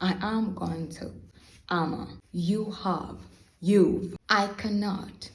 I am going to. You have. You've. I cannot.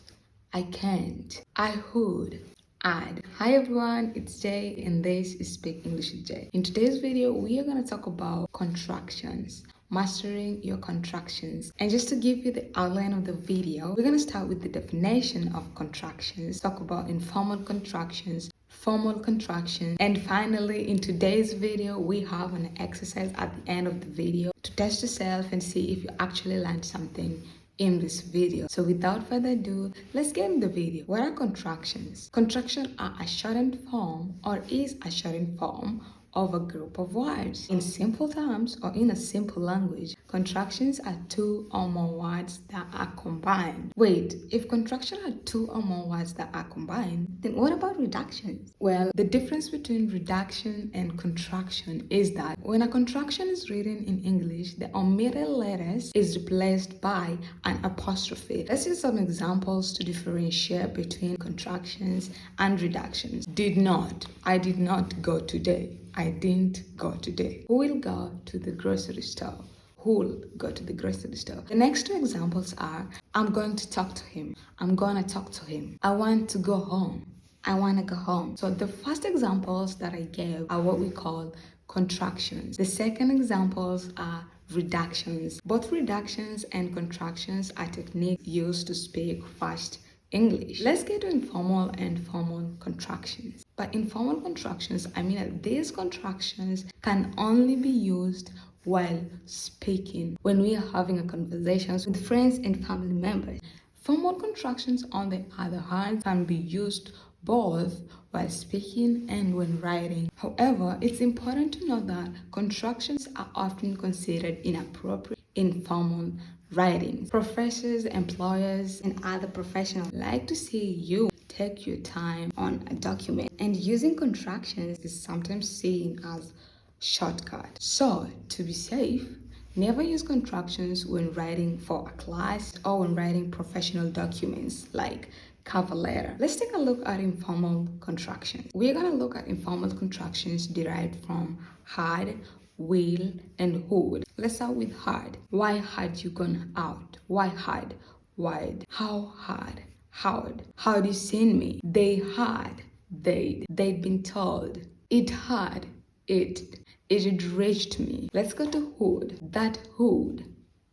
I can't. I would. I'd. Hi everyone, it's Jay and this is Speak English with Jay. In today's video, we are going to talk about contractions. Mastering your contractions. And just to give you the outline of the video, we're going to start with the definition of contractions, talk about informal contractions, formal contractions, and finally in today's video we have an exercise at the end of the video to test yourself and see if you actually learned something in this video. So without further ado, let's get in the video. What are contractions? Contractions are a shortened form or is a shortened form of a group of words. In simple terms or in a simple language, contractions are two or more words that are combined. Wait, if contractions are two or more words that are combined, then what about reductions? Well, the difference between reduction and contraction is that when a contraction is written in English, the omitted letters is replaced by an apostrophe. Let's use some examples to differentiate between contractions and reductions. Did not. I did not go today. I didn't go today. Who will go to the grocery store? Who will go to the grocery store? The next two examples are, I'm going to talk to him. I'm going to talk to him. I want to go home. I want to go home. So the first examples that I gave are what we call contractions. The second examples are reductions. Both reductions and contractions are techniques used to speak fast English. Let's get to informal and formal contractions. By informal contractions, I mean that these contractions can only be used while speaking, when we are having a conversation with friends and family members. Formal contractions, on the other hand, can be used both while speaking and when writing. However, it's important to note that contractions are often considered inappropriate in formal writing. Professors, employers, and other professionals like to see you take your time on a document, and using contractions is sometimes seen as shortcut. So, to be safe, never use contractions when writing for a class or when writing professional documents like cover letter. Let's take a look at informal contractions. We're going to look at informal contractions derived from had, will, and would. Let's start with had. Why had you gone out? Why had? Why? How had? How'd? How'd you seen me? They had. They'd been told. It had. It had reached me. Let's go to would. That would.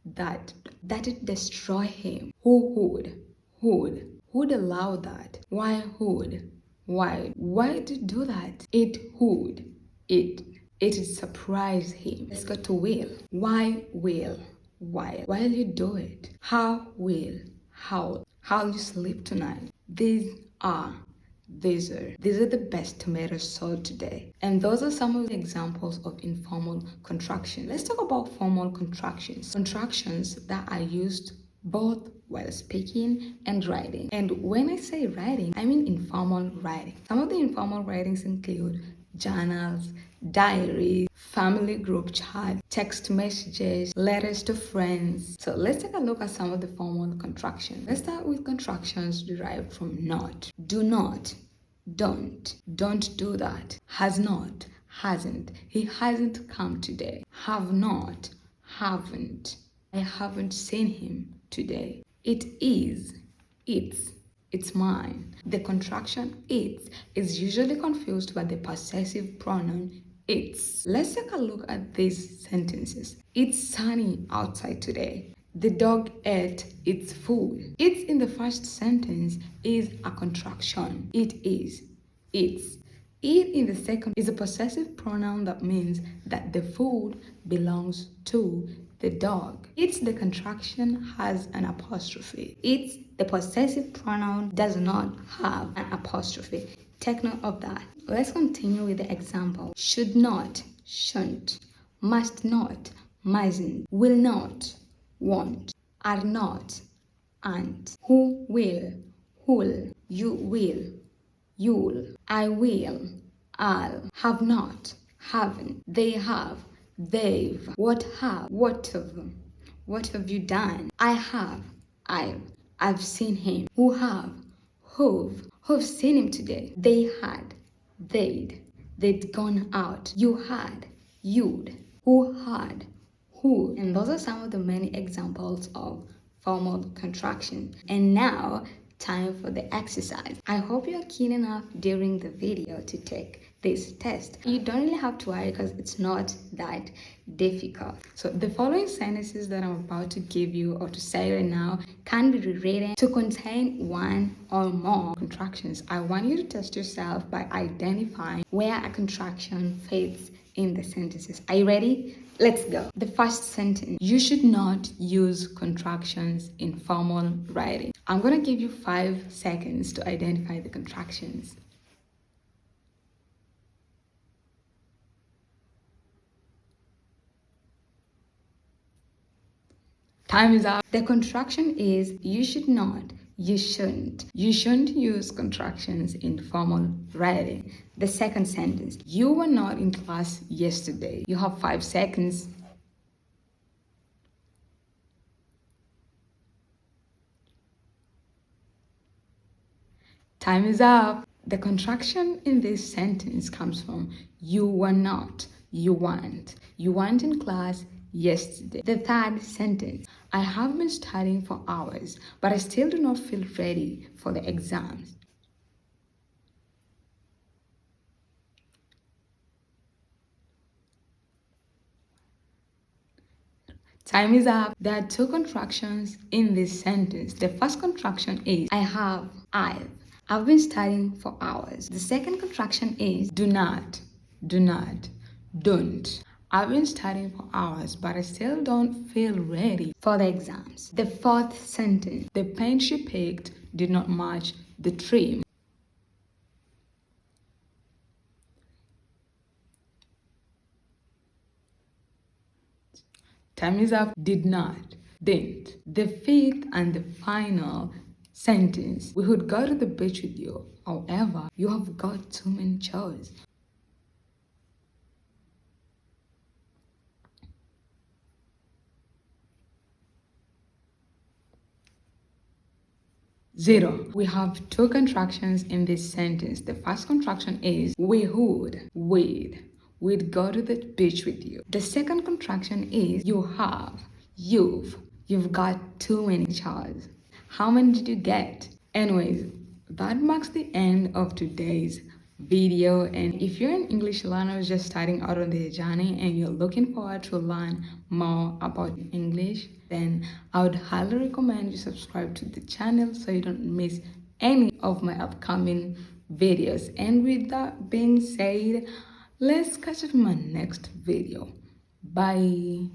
That it destroy him. Who would? Who'd allow that? Why would? Why? Why did it do that? It would. It surprise him. Let's go to will. Why will? Why? Why'll you do it? How will? How'll you sleep tonight? These are the best tomatoes sold today. And those are some of the examples of informal contractions. Let's talk about formal contractions. Contractions that are used both while speaking and writing. And when I say writing, I mean informal writing. Some of the informal writings include journals, diaries, family group chat, text messages, letters to friends. So let's take a look at some of the formal contractions. Let's start with contractions derived from not. Do not, don't do that. Has not, hasn't, he hasn't come today. Have not, haven't, I haven't seen him today. It is, it's mine. The contraction it is usually confused by the possessive pronoun it's. Let's take a look at these sentences. It's sunny outside today. The dog ate its food. It's in the first sentence is a contraction. It is, it's. It in the second is a possessive pronoun that means that the food belongs to the dog. It's the contraction has an apostrophe. It's the possessive pronoun does not have an apostrophe. Take note of that. Let's continue with the example. Should not, shouldn't, must not, mustn't, will not, won't, are not, aren't, who will, who'll, you will, you'll, I will, I'll, have not, haven't, they have, they've, what have you done? I have, I've seen him. Who have, who've seen him today. They had, they'd gone out. You had, you'd, who had, who. And those are some of the many examples of formal contraction. And now, time for the exercise. I hope you're keen enough during the video to take this test. You don't really have to worry because it's not that difficult. So the following sentences that I'm about to give you or to say right now can be rewritten to contain one or more contractions. I want you to test yourself by identifying where a contraction fits in the sentences. Are you ready? Let's go. The first sentence: you should not use contractions in formal writing. I'm going to give you 5 seconds to identify the contractions. Time is up. The contraction is you should not, you shouldn't. You shouldn't use contractions in formal writing. The second sentence: you were not in class yesterday. You have 5 seconds. Time is up. The contraction in this sentence comes from you were not, you weren't. You weren't in class yesterday. The third sentence: I have been studying for hours, but I still do not feel ready for the exams. Time is up. There are 2 contractions in this sentence. The first contraction is I've been studying for hours. The second contraction is do not, don't. I've been studying for hours, but I still don't feel ready for the exams. The fourth sentence: the pen she picked did not match the trim. Time is up. Did not, didn't. The fifth and the final sentence: we would go to the beach with you. However, you have got too many chores. Zero. We have 2 contractions in this sentence. The first contraction is we would, we'd go to the beach with you. The second contraction is you have, you've got too many chores. How many did you get? Anyways, that marks the end of today's video. And if you're an English learner just starting out on their journey and you're looking forward to learn more about English, then I would highly recommend you subscribe to the channel so you don't miss any of my upcoming videos. And with that being said, let's catch up in my next video. Bye.